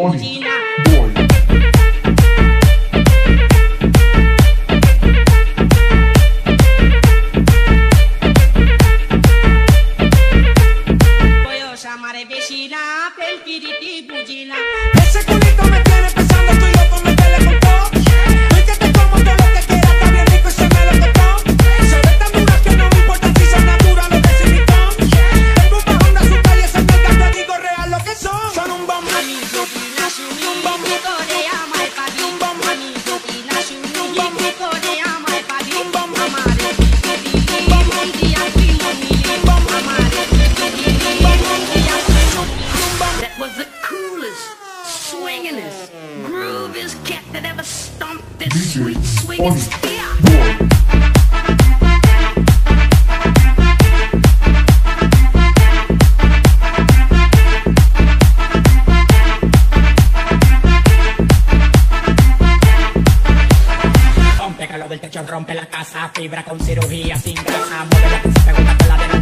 Bugina. Puedo llamar a vecina, Pelpiriti Bugina. Ese culito me tiene pensando, estoy loco, métele con todo. Doy que te como todo lo que quieras, está bien rico y se me lo costó. Se ve tan dura que no me importa si son naturales o de silicón. Tengo un bajón de azúcar y ese mega te digo real lo que son. Son un bombo, un bombo, That was the coolest, swingin'est, grooviest cat that ever stomped this sweet swinging spear. Rompe calor del techo, rompe la casa, fibra con cirugía sin grasa, mueve la que se pregunta con la de la